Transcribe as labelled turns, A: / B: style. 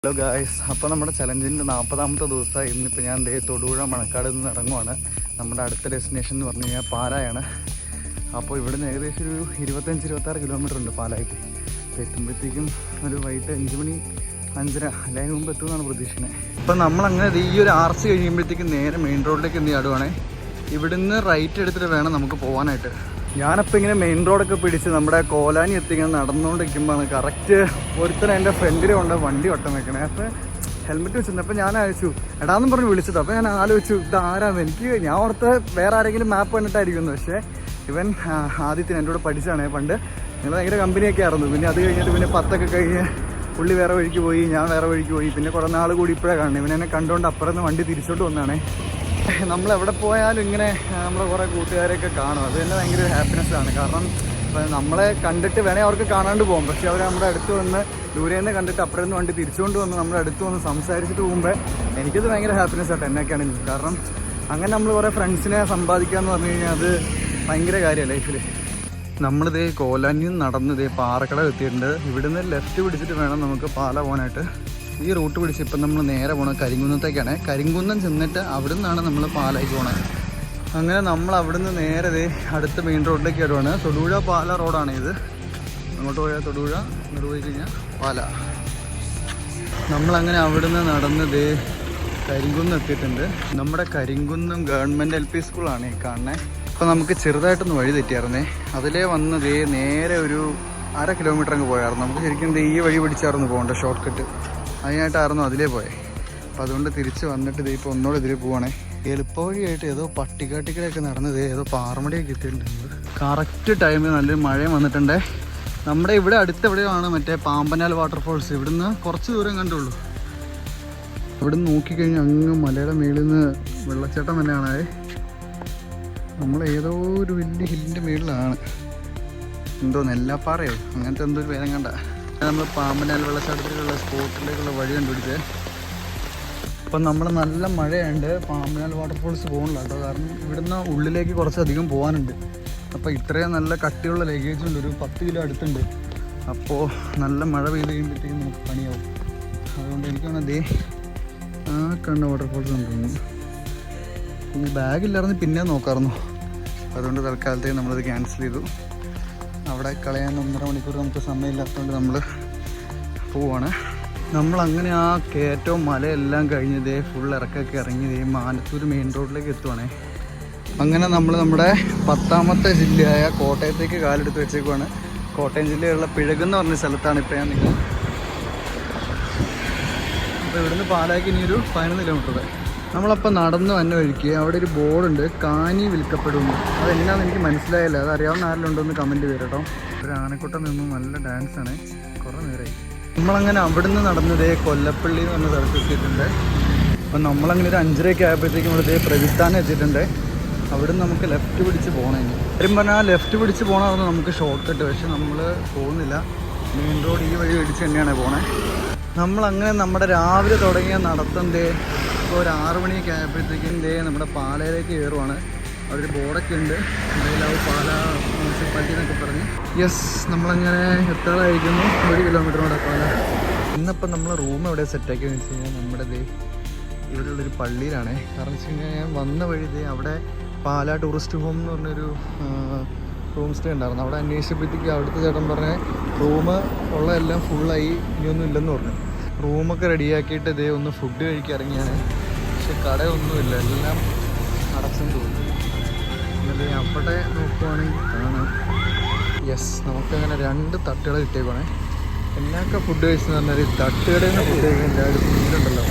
A: Hello guys, അപ്പോൾ നമ്മുടെ ചലഞ്ചിൻ്റെ 40ാമത്തെ ദിവസമായി. ഇന്നിപ്പോൾ ഞാൻ തൊടുപുഴ മണക്കാട് നിന്ന് ഇറങ്ങുവാണ്. നമ്മുടെ അടുത്ത ഡെസ്റ്റിനേഷൻ എന്ന് പറഞ്ഞു കഴിഞ്ഞാൽ പാലായാണ്. അപ്പോൾ ഇവിടുന്ന് ഏകദേശം ഒരു 25-26 കിലോമീറ്റർ ഉണ്ട് പാലായ്ക്ക്. അപ്പോൾ എത്തുമ്പോഴത്തേക്കും ഒരു വൈകിട്ട് 5 മണി 5:30 അല്ലെങ്കിൽ മുമ്പ് എത്തുമെന്നാണ് പ്രതീക്ഷിക്കുന്നത്. അപ്പോൾ നമ്മളങ്ങനെ ഈ ഒരു ആർച്ച് കഴിയുമ്പോഴത്തേക്കും നേരെ മെയിൻ റോഡിലേക്ക് എന്ത് ചാടുവാണേ. ഇവിടുന്ന് റൈറ്റ് എടുത്തിട്ട് വേണം നമുക്ക് പോകാനായിട്ട്. ഞാനപ്പോൾ ഇങ്ങനെ മെയിൻ റോഡൊക്കെ പിടിച്ച് നമ്മുടെ കോലാനി എത്തിങ്ങനെ നടന്നുകൊണ്ടിരിക്കുമ്പോഴാണ് കറക്റ്റ് ഒരുത്തരം എൻ്റെ ഫ്രണ്ടിൽ കൊണ്ട് വണ്ടി ഒട്ടം വെക്കണേ. അപ്പോൾ ഹെൽമെറ്റ് വെച്ചിരുന്നു. അപ്പോൾ ഞാൻ അയച്ചു എടാന്ന് പറഞ്ഞ് വിളിച്ചത്. അപ്പോൾ ഞാൻ ആലോചിച്ചു ഇതാരാന്ന്. ഞാൻ ഓർത്ത് വേറെ ആരെങ്കിലും മാപ്പ് കണ്ടിട്ടായിരിക്കുന്നു. പക്ഷേ ഇവൻ ആദ്യത്തിന് എൻ്റെ കൂടെ പഠിച്ചാണ് പണ്ട്. ഞങ്ങൾ ഭയങ്കര കമ്പനിയൊക്കെ ആയിരുന്നു. പിന്നെ അത് കഴിഞ്ഞിട്ട് പിന്നെ 10 കഴിഞ്ഞ് പുള്ളി വേറെ വഴിക്ക് പോയി, ഞാൻ വേറെ വഴിക്ക് പോയി. പിന്നെ കുറേ നാൾ കൂടി ഇപ്പോഴാണ് കാണുന്നത്. ഇവനെന്നെ കണ്ടുകൊണ്ട് അപ്പുറത്ത് നിന്ന് വണ്ടി തിരിച്ചോട്ട് വന്നാണേ. നമ്മളെവിടെ പോയാലും ഇങ്ങനെ നമ്മളെ കുറേ കൂട്ടുകാരെയൊക്കെ കാണും. അത് തന്നെ ഭയങ്കര ഹാപ്പിനെസ്സാണ്. കാരണം നമ്മളെ കണ്ടിട്ട് വേണേൽ അവർക്ക് കാണാണ്ട് പോകും. പക്ഷെ അവർ നമ്മുടെ അടുത്ത് വന്ന് ദൂരെ നിന്ന് കണ്ടിട്ട് അപ്പുറം നിന്ന് വണ്ടി തിരിച്ചുകൊണ്ട് വന്ന് നമ്മുടെ അടുത്ത് വന്ന് സംസാരിച്ചിട്ട് പോകുമ്പോൾ എനിക്കത് ഭയങ്കര ഹാപ്പിനെസ് ആട്ടോ എന്നൊക്കെയാണെങ്കിൽ. കാരണം അങ്ങനെ നമ്മൾ കുറേ ഫ്രണ്ട്സിനെ സമ്പാദിക്കുക എന്ന് പറഞ്ഞു കഴിഞ്ഞാൽ അത് ഭയങ്കര കാര്യമാണ് ലൈഫിൽ. നമ്മളിതേ കോലാനിൽ നടന്ന് പാറക്കട എത്തിയിട്ടുണ്ട്. ഇവിടുന്ന് ലെഫ്റ്റ് പിടിച്ചിട്ട് വേണം നമുക്ക് പാല പോകാനായിട്ട്. ഈ റൂട്ട് പിടിച്ച് ഇപ്പം നമ്മൾ നേരെ പോകണം കരിങ്കുന്നത്തേക്കാണ്. കരിങ്കുന്നം ചെന്നിട്ട് അവിടെ നിന്നാണ് നമ്മൾ പാലായിക്ക് പോകണത്. അങ്ങനെ നമ്മൾ അവിടുന്ന് നേരെ അടുത്ത മെയിൻ റോഡിലേക്ക് ഇടുവാണ്. തൊടുപുഴ പാല റോഡാണ് ഇത്. അങ്ങോട്ട് പോയാൽ തൊടുപുഴ, ഇങ്ങോട്ട് പോയി കഴിഞ്ഞാൽ പാല. നമ്മളങ്ങനെ അവിടുന്ന് നടന്ന് കരിങ്കുന്നം എത്തിയിട്ടുണ്ട്. നമ്മുടെ കരിങ്കുന്നം ഗവൺമെൻറ് LP സ്കൂളാണ് ഈ കാണുന്നത്. അപ്പോൾ നമുക്ക് ചെറുതായിട്ടൊന്ന് വഴി തെറ്റിയായിരുന്നേ. അതിലേ വന്ന് നേരെ ഒരു 1/2 കിലോമീറ്റർ അങ്ങ് പോയായിരുന്നു. നമുക്ക് ശരിക്കും ഈ വഴി പിടിച്ചായിരുന്നു പോകേണ്ട, ഷോർട്ട് കട്ട്. അതിനായിട്ടായിരുന്നു അതിലേ പോയത്. അപ്പോൾ അതുകൊണ്ട് തിരിച്ച് വന്നിട്ട് ഇപ്പോൾ ഒന്നോടെ ഇതിൽ പോവാണേ. എളുപ്പവഴിയായിട്ട് ഏതോ പട്ടിക്കാട്ടിക്കലൊക്കെ നടന്നത് ഏതോ പാറമടിയൊക്കെ എത്തിയിട്ടുണ്ട്. കറക്റ്റ് ടൈമിൽ നല്ലൊരു മഴയും വന്നിട്ടുണ്ട്. നമ്മുടെ ഇവിടെ അടുത്തെവിടെയാണ് മറ്റേ പാമ്പനാൽ വാട്ടർഫോൾസ്. ഇവിടുന്ന് കുറച്ച് ദൂരം കണ്ടുള്ളൂ. ഇവിടുന്ന് നോക്കിക്കഴിഞ്ഞാൽ അങ്ങ് മലയുടെ മേളിൽ നിന്ന് വെള്ളച്ചാട്ടം തന്നെയാണ്. നമ്മൾ ഏതോ ഒരു വലിയ ഹില്ലിൻ്റെ മേളിലാണ്. എന്തോ നെല്ലാപ്പാറയോ അങ്ങനത്തെ എന്തോ ഒരു പേരം കണ്ട. നമ്മൾ പാമ്പനാൽ വെള്ളച്ചാട്ടത്തിലുള്ള സ്പോട്ടിലേക്കുള്ള വഴി കണ്ടുപിടിച്ചത്. അപ്പം നമ്മൾ നല്ല മഴയുണ്ട്. പാമ്പനാൽ വാട്ടർഫോൾസ് പോകണില്ല കേട്ടോ. കാരണം ഇവിടുന്ന് ഉള്ളിലേക്ക് കുറച്ചധികം പോകാനുണ്ട്. അപ്പോൾ ഇത്രയും നല്ല കട്ടിയുള്ള ലഗേജ് ഉണ്ട്. ഒരു 10 കിലോ അടുത്തുണ്ട്. അപ്പോൾ നല്ല മഴ പെയ്ത് കഴിയുമ്പോഴത്തേക്കും നമുക്ക് പണിയാവും. അതുകൊണ്ട് എനിക്കാണ് ആ കണ്ട വാട്ടർഫോൾസ് ഉണ്ടെന്ന്. പിന്നെ ബാഗില്ലായിരുന്നു പിന്നെ നോക്കാമായിരുന്നു. അതുകൊണ്ട് തൽക്കാലത്തേക്ക് നമ്മളത് ക്യാൻസൽ ചെയ്തു. അവിടെ കളയാൻ 1.5 മണിക്കൂർ നമുക്ക് സമയമില്ലാത്തതുകൊണ്ട് നമ്മൾ പോവാണ്. നമ്മളങ്ങനെ ആ കയറ്റവും മലയെല്ലാം കഴിഞ്ഞ് ഫുൾ ഇറക്കൊക്കെ ഇറങ്ങി മാനത്തൂർ മെയിൻ റോഡിലേക്ക് എത്തുവാണേ. അങ്ങനെ നമ്മൾ നമ്മുടെ 10ാമത്തെ ജില്ലയായ കോട്ടയത്തേക്ക് കാലെടുത്ത് വെച്ചേക്കുവാണ്. കോട്ടയം ജില്ലയിലുള്ള പിഴകെന്ന് പറഞ്ഞ സ്ഥലത്താണ് ഇപ്പോൾ ഞാൻ നിൽക്കുന്നത്. അപ്പോൾ ഇവിടുന്ന് പാലായ്ക്ക് ഇനി ഒരു 11 കിലോമീറ്റർ. നമ്മളപ്പോൾ നടന്ന് വന്ന വഴിക്ക് അവിടെ ഒരു ബോർഡുണ്ട്, കാനി വിൽക്കപ്പെടുന്നു. അതെന്നാന്ന് എനിക്ക് മനസ്സിലായില്ല. അത് അറിയാവുന്ന ആരെങ്കിലും ഉണ്ടോ എന്ന് കമൻറ്റ് ചെയ്ത് കേട്ടോ. ഒരു ആനക്കൂട്ടം നിന്നും നല്ല ഡാൻസാണ്. കുറേ നേരമായി. നമ്മളങ്ങനെ അവിടുന്ന് നടന്നത് കൊല്ലപ്പള്ളി എന്ന് പറഞ്ഞ സ്ഥലത്ത് എത്തിയിട്ടുണ്ട്. അപ്പം നമ്മളങ്ങനെ ഒരു 5:30 ആയപ്പോഴത്തേക്കും ഇവിടെ പ്രവിത്താനം എത്തിയിട്ടുണ്ട്. അവിടുന്ന് നമുക്ക് ലെഫ്റ്റ് പിടിച്ച് പോകണം. കാര്യം പറഞ്ഞാൽ ലെഫ്റ്റ് പിടിച്ച് പോകണമെന്ന് നമുക്ക് ഷോർട്ട് കട്ട്. പക്ഷെ നമ്മൾ പോകുന്നില്ല. മെയിൻ റോഡ് ഈ വഴി പിടിച്ച് തന്നെയാണ് പോണേ. നമ്മളങ്ങനെ നമ്മുടെ രാവിലെ തുടങ്ങിയ നടത്തം ഇപ്പോൾ ഒരു 6 മണിയൊക്കെ ആയപ്പോഴത്തേക്കും നമ്മുടെ പാലയിലേക്ക് കയറുവാണ്. അവിടെ ഒരു ബോർഡൊക്കെ ഉണ്ട്, പാല മുനിസിപ്പാലിറ്റി എന്നൊക്കെ പറഞ്ഞ്. യെസ്, നമ്മളങ്ങനെ എത്താറായിരിക്കുന്നു. 1 കിലോമീറ്റർ കൂടെ പാല. ഇന്നിപ്പം നമ്മൾ റൂം എവിടെ സെറ്റാക്കിയെന്ന് വെച്ച് കഴിഞ്ഞാൽ നമ്മുടെ ഇവിടെയുള്ളൊരു പള്ളിയിലാണ്. കാരണം വെച്ച് കഴിഞ്ഞാൽ ഞാൻ വന്ന വഴി അവിടെ പാല ടൂറിസ്റ്റ് ഹോം എന്ന് പറഞ്ഞൊരു റൂം സ്റ്റേ ഉണ്ടായിരുന്നു. അവിടെ അന്വേഷിച്ചപ്പോഴത്തേക്ക് അവിടുത്തെ ചേട്ടൻ പറഞ്ഞ റൂം ഉള്ളതെല്ലാം ഫുള്ളായി, ഇനിയൊന്നും ഇല്ലെന്ന് പറഞ്ഞു. റൂമൊക്കെ റെഡിയാക്കിയിട്ട് ഒന്ന് ഫുഡ് കഴിക്കാൻ ഇറങ്ങിയാണ്. പക്ഷെ കടയൊന്നുമില്ല, എല്ലാം അടച്ചെന്ന് തോന്നുന്നു. എന്നിട്ട് അവിടെ നോക്കുവാണെങ്കിൽ കാണാം. യെസ്, നമുക്കങ്ങനെ 2 തട്ടുകൾ കിട്ടിയേക്കണേ. എന്നൊക്കെ ഫുഡ് കഴിച്ചെന്ന് പറഞ്ഞാൽ തട്ടുകടയിൽ നിന്ന് ഫുഡ് കഴിക്കാൻ എല്ലാവരും ഫുഡുണ്ടല്ലോ.